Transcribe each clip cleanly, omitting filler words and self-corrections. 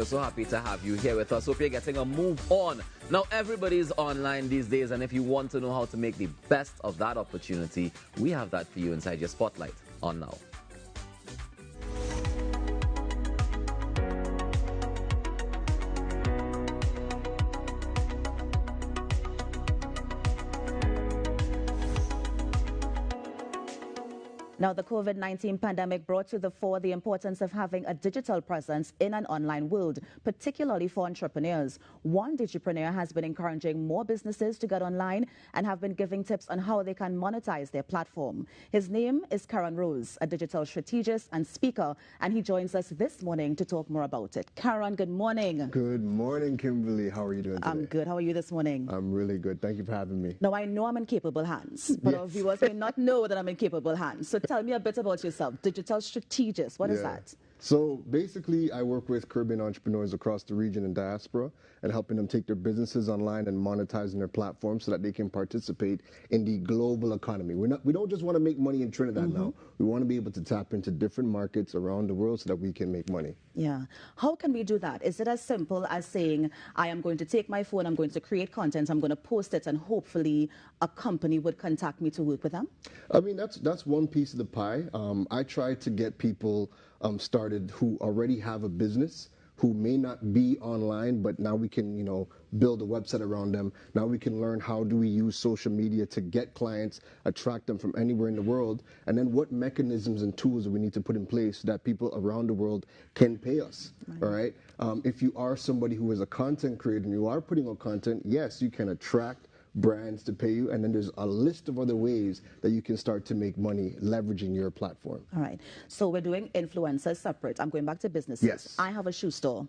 We're so happy to have you here with us. Hope you're getting a move on. Now, everybody's online these days, and if you want to know how to make the best of that opportunity, we have that for you inside your Spotlight on Now. Now, the COVID-19 pandemic brought to the fore the importance of having a digital presence in an online world, particularly for entrepreneurs. One digipreneur has been encouraging more businesses to get online and have been giving tips on how they can monetize their platform. His name is Keron, a digital strategist and speaker, and he joins us this morning to talk more about it. Keron, good morning. Good morning, Kimberly. How are you doing today? I'm good. How are you this morning? I'm really good. Thank you for having me. Now, I know I'm in capable hands, but our viewers may not know that I'm in capable hands. So tell me a bit about yourself. Digital strategist, what is that? So basically, I work with Caribbean entrepreneurs across the region and diaspora and helping them take their businesses online and monetizing their platforms so that they can participate in the global economy. We don't just want to make money in Trinidad now. We want to be able to tap into different markets around the world so that we can make money. Yeah. How can we do that? Is it as simple as saying, I am going to take my phone, I'm going to create content, I'm going to post it, and hopefully a company would contact me to work with them? I mean, that's one piece of the pie. I try to get people started who already have a business, who may not be online, but now we can, build a website around them. Now we can learn how do we use social media to get clients, attract them from anywhere in the world, and then what mechanisms and tools do we need to put in place so that people around the world can pay us, all right? If you are somebody who is a content creator and you are putting out content, yes, you can attract brands to pay you, and then there's a list of other ways that you can start to make money leveraging your platform. All right. So we're doing influencers separate. I'm going back to businesses. Yes. I have a shoe store.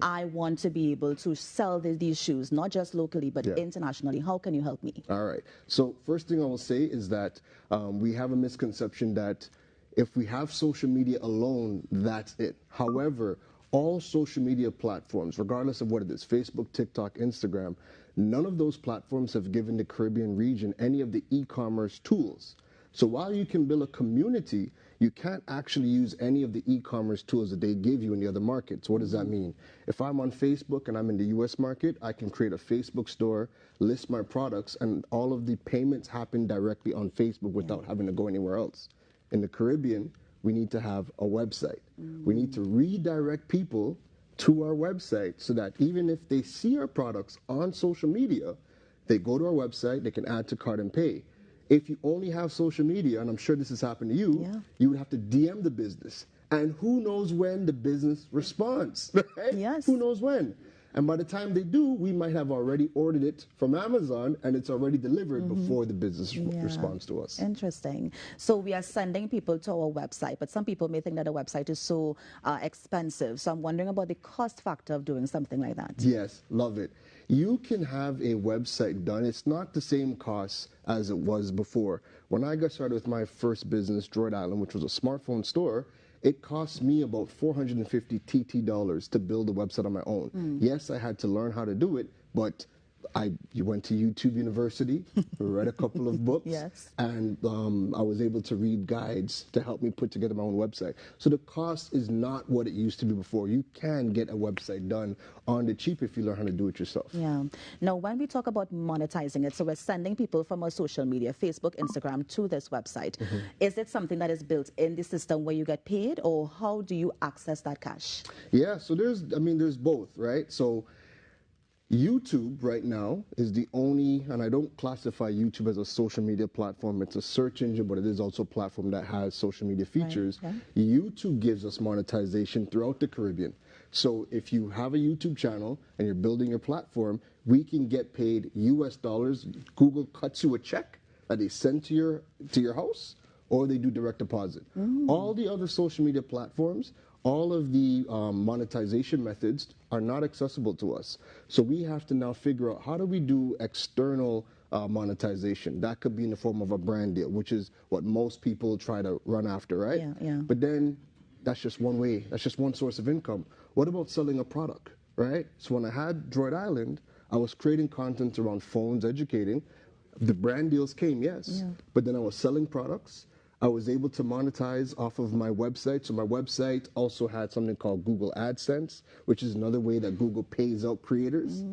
I want to be able to sell these shoes, not just locally, but internationally. How can you help me? All right. So first thing I will say is that we have a misconception that if we have social media alone, that's it. However, all social media platforms, regardless of what it is, Facebook, TikTok, Instagram, none of those platforms have given the Caribbean region any of the e-commerce tools. So while you can build a community, you can't actually use any of the e-commerce tools that they give you in the other markets. What does that mean? If I'm on Facebook and I'm in the US market, I can create a Facebook store, list my products, and all of the payments happen directly on Facebook without having to go anywhere else. In the Caribbean, we need to have a website. We need to redirect people to our website so that even if they see our products on social media, they go to our website, they can add to cart and pay. If you only have social media, and I'm sure this has happened to you, you would have to DM the business. And who knows when the business responds, right? Yes. Who knows when? And by the time they do, we might have already ordered it from Amazon and it's already delivered before the business responds to us. Interesting. So we are sending people to our website, but some people may think that a website is so expensive. So I'm wondering about the cost factor of doing something like that. Yes, love it. You can have a website done. It's not the same cost as it was before. When I got started with my first business, Droid Island, which was a smartphone store, it cost me about $450 TT to build a website on my own. Yes, I had to learn how to do it, but I went to YouTube University, read a couple of books, and I was able to read guides to help me put together my own website. So the cost is not what it used to be before. You can get a website done on the cheap if you learn how to do it yourself. Yeah. Now, when we talk about monetizing it, so we're sending people from our social media, Facebook, Instagram, to this website. Is it something that is built in the system where you get paid, or how do you access that cash? Yeah, so there's both, right? So YouTube right now is the only, and I don't classify YouTube as a social media platform. It's a search engine, but it is also a platform that has social media features. YouTube gives us monetization throughout the Caribbean. So if you have a YouTube channel and you're building your platform, we can get paid US dollars. Google cuts you a check that they send to your house, or they do direct deposit. All the other social media platforms, all of the monetization methods are not accessible to us. So we have to now figure out, how do we do external monetization? That could be in the form of a brand deal, which is what most people try to run after, right? But then that's just one way. That's just one source of income. What about selling a product, right? So when I had Droid Island, I was creating content around phones, educating. The brand deals came, yes, but then I was selling products. I was able to monetize off of my website. So my website also had something called Google AdSense, which is another way that Google pays out creators.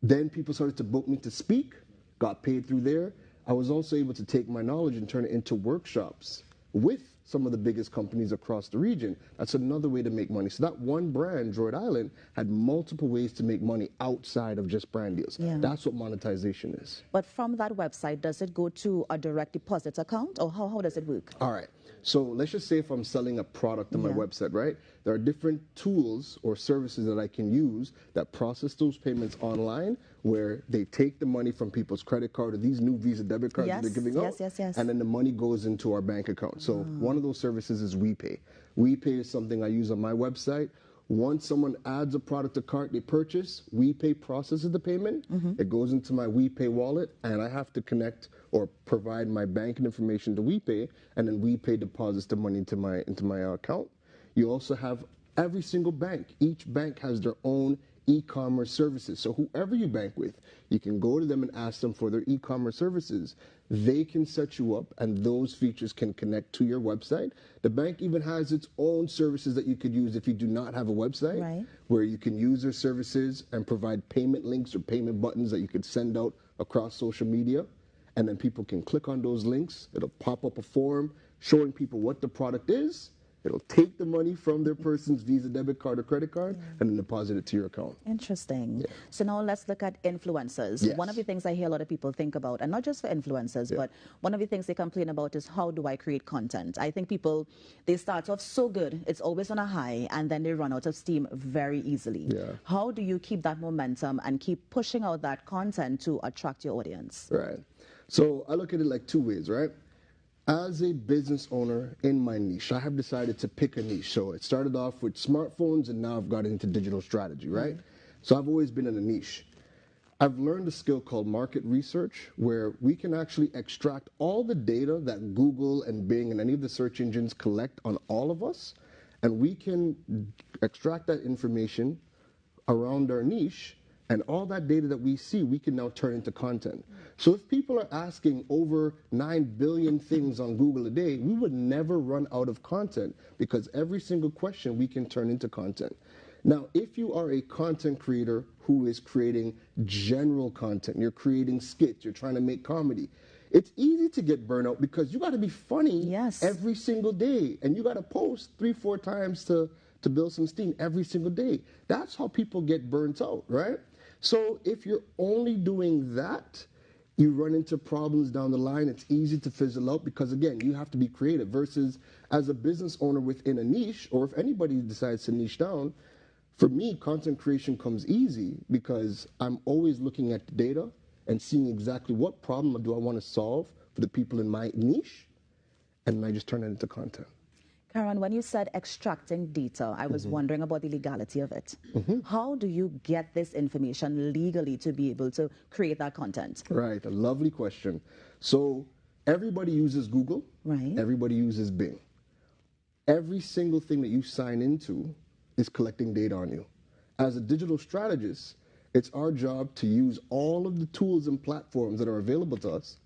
Then people started to book me to speak, got paid through there. I was also able to take my knowledge and turn it into workshops with some of the biggest companies across the region. That's another way to make money. So that one brand, Droid Island, had multiple ways to make money outside of just brand deals. Yeah. That's what monetization is. But from that website, does it go to a direct deposit account, or how does it work? All right. So let's just say if I'm selling a product on my Yeah. website, right? There are different tools or services that I can use that process those payments online, where they take the money from people's credit card or these new Visa debit cards that they're giving out. Yes. And then the money goes into our bank account. So one of those services is WePay. WePay is something I use on my website. Once someone adds a product to cart they purchase, WePay processes the payment. It goes into my WePay wallet, and I have to connect or provide my banking information to WePay, and then WePay deposits the money into my account. You also have every single bank. Each bank has their own e-commerce services. So whoever you bank with, you can go to them and ask them for their e-commerce services. They can set you up, and those features can connect to your website. The bank even has its own services that you could use if you do not have a website, Right. where you can use their services and provide payment links or payment buttons that you could send out across social media. And then people can click on those links. It'll pop up a form showing people what the product is. It'll take the money from their person's Visa debit card or credit card and then deposit it to your account. Interesting. So now let's look at influencers. Yes. One of the things I hear a lot of people think about, and not just for influencers, but one of the things they complain about is, how do I create content? I think people, they start off so good, it's always on a high, and then they run out of steam very easily. Yeah. How do you keep that momentum and keep pushing out that content to attract your audience? Right. So I look at it like two ways, right? As a business owner in my niche, I have decided to pick a niche. So it started off with smartphones, and now I've got into digital strategy, right? So I've always been in a niche. I've learned a skill called market research, where we can actually extract all the data that Google and Bing and any of the search engines collect on all of us, and we can extract that information around our niche, and all that data that we see, we can now turn into content. So if people are asking over 9 billion things on Google a day, we would never run out of content, because every single question we can turn into content. Now, if you are a content creator who is creating general content, you're creating skits, you're trying to make comedy, it's easy to get burnout, because you got to be funny every single day, and you got to post 3-4 times to build some steam every single day. That's how people get burnt out, right? So if you're only doing that, you run into problems down the line. It's easy to fizzle out, because, again, you have to be creative. Versus as a business owner within a niche, or if anybody decides to niche down, for me, content creation comes easy, because I'm always looking at the data and seeing exactly what problem do I want to solve for the people in my niche, and I just turn it into content. Keron, when you said extracting data, I was wondering about the legality of it. How do you get this information legally to be able to create that content? Right, a lovely question. So everybody uses Google. Right. Everybody uses Bing. Every single thing that you sign into is collecting data on you. As a digital strategist, it's our job to use all of the tools and platforms that are available to us,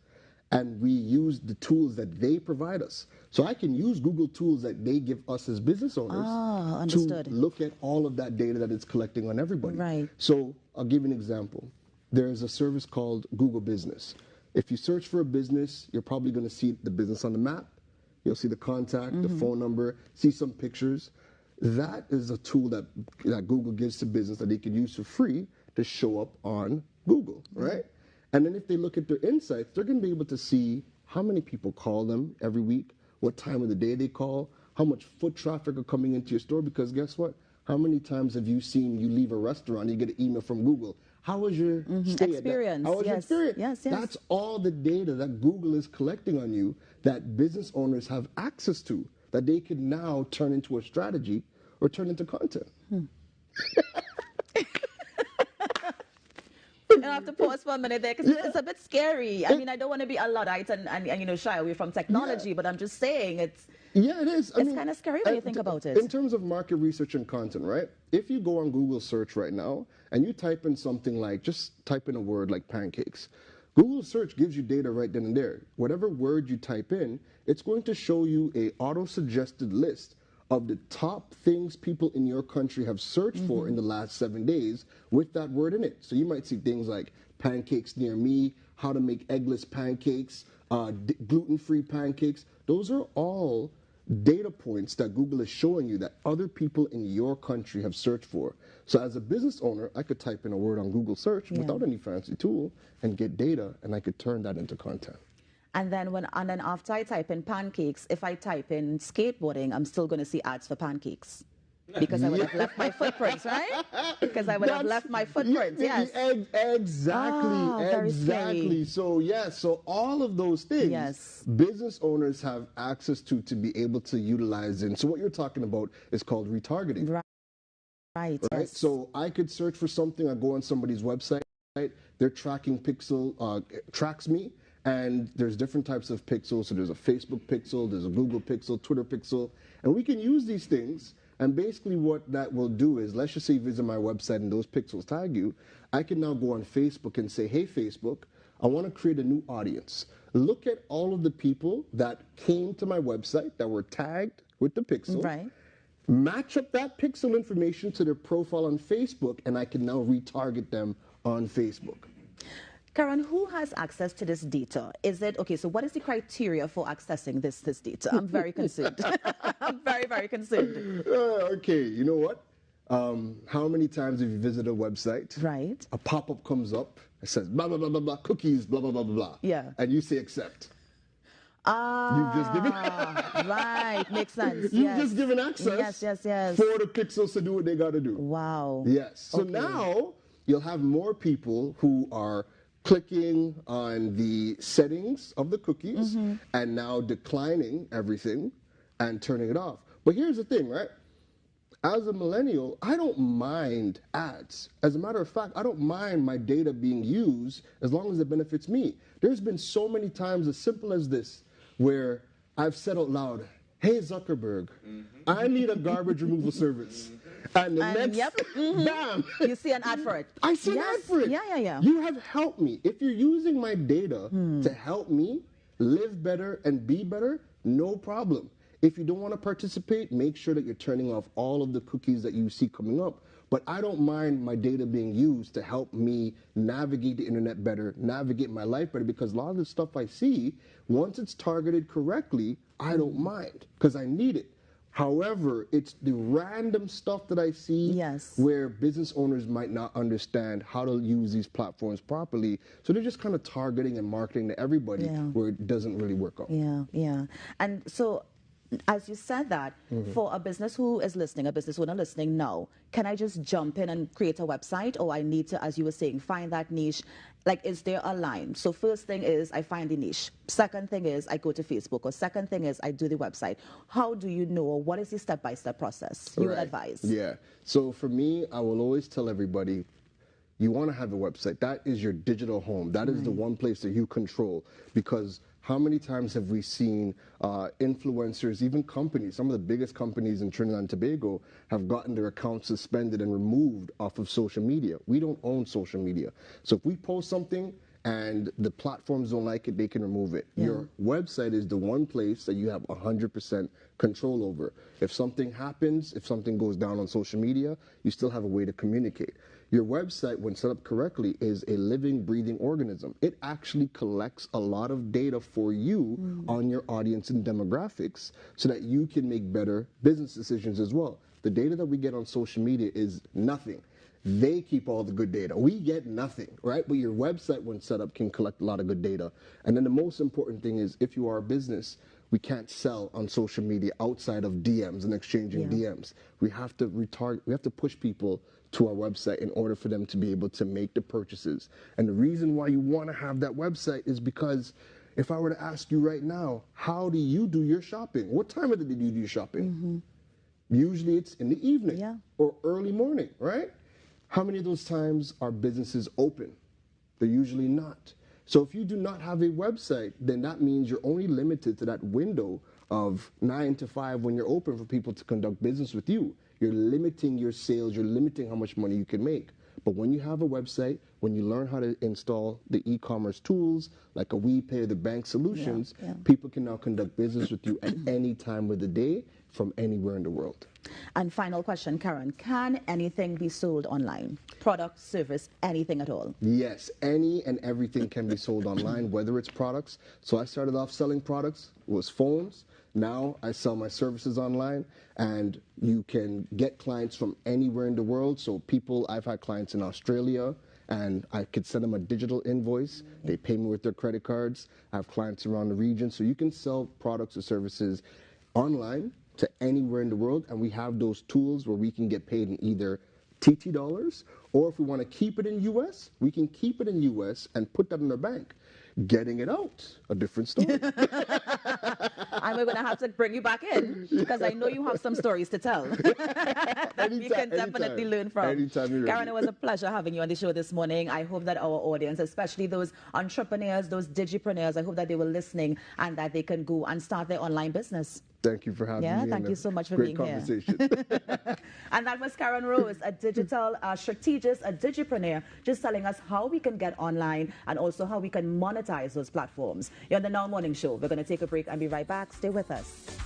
and we use the tools that they provide us. So I can use Google tools that they give us as business owners to look at all of that data that it's collecting on everybody. Right. So I'll give you an example. There's a service called Google Business. If you search for a business, you're probably going to see the business on the map. You'll see the contact, the phone number, see some pictures. That is a tool that Google gives to business that they can use for free to show up on Google, right? And then if they look at their insights, they're going to be able to see how many people call them every week, what time of the day they call, how much foot traffic are coming into your store, because guess what? How many times have you seen you leave a restaurant, you get an email from Google? How was your stay experience? How was your experience? Yes. That's all the data that Google is collecting on you that business owners have access to, that they can now turn into a strategy or turn into content. I have to pause for a minute there, because it's a bit scary. I mean, I don't want to be a Luddite and shy away from technology, but I'm just saying it's it is. It's kind of scary when you think about it. In terms of market research and content, right? If you go on Google search right now and you type in something like, just type in a word like pancakes, Google search gives you data right then and there. Whatever word you type in, it's going to show you a auto-suggested list of the top things people in your country have searched for in the last 7 days with that word in it. So you might see things like pancakes near me, how to make eggless pancakes, gluten-free pancakes. Those are all data points that Google is showing you that other people in your country have searched for. So as a business owner, I could type in a word on Google search without any fancy tool and get data, and I could turn that into content. And then after I type in pancakes, if I type in skateboarding, I'm still going to see ads for pancakes. Because I would have left my footprints, right? Because I would have left my footprints, yes. Exactly, exactly. So, yes, so all of those things, business owners have access to be able to utilize. And so what you're talking about is called retargeting. Right. Yes. So I could search for something, I go on somebody's website, their tracking pixel tracks me, and there's different types of pixels. So there's a Facebook pixel, there's a Google pixel, Twitter pixel, and we can use these things. And basically what that will do is, let's just say you visit my website and those pixels tag you, I can now go on Facebook and say, hey, Facebook, I want to create a new audience. Look at all of the people that came to my website that were tagged with the pixel. Right. Match up that pixel information to their profile on Facebook, and I can now retarget them on Facebook. Keron, who has access to this data? Is it, okay, so what is the criteria for accessing this data? I'm very concerned. I'm very, very concerned. Okay, you know what? How many times have you visited a website? Right. A pop-up comes up, it says blah, blah, blah, blah, blah, cookies, blah, blah, blah, blah, blah. Yeah. And you say accept. You've just given right, makes sense. You've just given access for the pixels to do what they got to do. Wow. Yes. So now you'll have more people who are clicking on the settings of the cookies and now declining everything and turning it off. But here's the thing, right? As a millennial, I don't mind ads. As a matter of fact, I don't mind my data being used as long as it benefits me. There's been so many times as simple as this where I've said out loud, hey, Zuckerberg, I need a garbage removal service. And the next, bam! You see an ad for it. I see an ad for it. Yeah. You have helped me. If you're using my data to help me live better and be better, no problem. If you don't want to participate, make sure that you're turning off all of the cookies that you see coming up. But I don't mind my data being used to help me navigate the internet better, navigate my life better, because a lot of the stuff I see, once it's targeted correctly, I don't mind because I need it. However, it's the random stuff that I see where business owners might not understand how to use these platforms properly. So they're just kind of targeting and marketing to everybody where it doesn't really work out. Yeah. And so, as you said that, for a business who is listening, a business owner listening now, can I just jump in and create a website, or I need to, as you were saying, find that niche? Like, is there a line? So first thing is I find the niche. Second thing is I go to Facebook, or second thing is I do the website. How do you know? What is the step-by-step process you would advise? Yeah. So for me, I will always tell everybody, you want to have a website. That is your digital home. That is the one place that you control, because how many times have we seen influencers, even companies, some of the biggest companies in Trinidad and Tobago have gotten their accounts suspended and removed off of social media. We don't own social media. So if we post something and the platforms don't like it, they can remove it. Your website is the one place that you have 100% control over. If something happens, if something goes down on social media, you still have a way to communicate. Your website, when set up correctly, is a living, breathing organism. It actually collects a lot of data for you on your audience and demographics so that you can make better business decisions as well. The data that we get on social media is nothing. They keep all the good data. We get nothing, right? But your website, when set up, can collect a lot of good data. And then the most important thing is, if you are a business, we can't sell on social media outside of DMs and exchanging DMs. We have to we have to push people to our website in order for them to be able to make the purchases. And the reason why you want to have that website is because if I were to ask you right now, how do you do your shopping? What time of the day do you do your shopping? Usually it's in the evening or early morning, right? How many of those times are businesses open? They're usually not. So if you do not have a website, then that means you're only limited to that window of 9 to 5 when you're open for people to conduct business with you. You're limiting your sales, you're limiting how much money you can make. But when you have a website, when you learn how to install the e-commerce tools like a WePay, the bank solutions, people can now conduct business with you at any time of the day from anywhere in the world. And final question, Keron, can anything be sold online? Product, service, anything at all? Yes, any and everything can be sold online, whether it's products. So I started off selling products, it was phones. Now I sell my services online, and you can get clients from anywhere in the world. So I've had clients in Australia, and I could send them a digital invoice. They pay me with their credit cards. I have clients around the region. So you can sell products or services online to anywhere in the world, and we have those tools where we can get paid in either TT dollars, or if we want to keep it in US, we can keep it in US and put that in our bank. Getting it out, a different story. And we're going to have to bring you back in, because I know you have some stories to tell that we can definitely learn from. Anytime you're ready. Keron, it was a pleasure having you on the show this morning. I hope that our audience, especially those entrepreneurs, those digipreneurs, I hope that they were listening and that they can go and start their online business. Thank you for having me. Yeah, thank you so much for being here. Great conversation. And that was Keron Rose, a digital strategist, a digipreneur, just telling us how we can get online and also how we can monetize those platforms. You're on the Now Morning Show. We're going to take a break and be right back. Stay with us.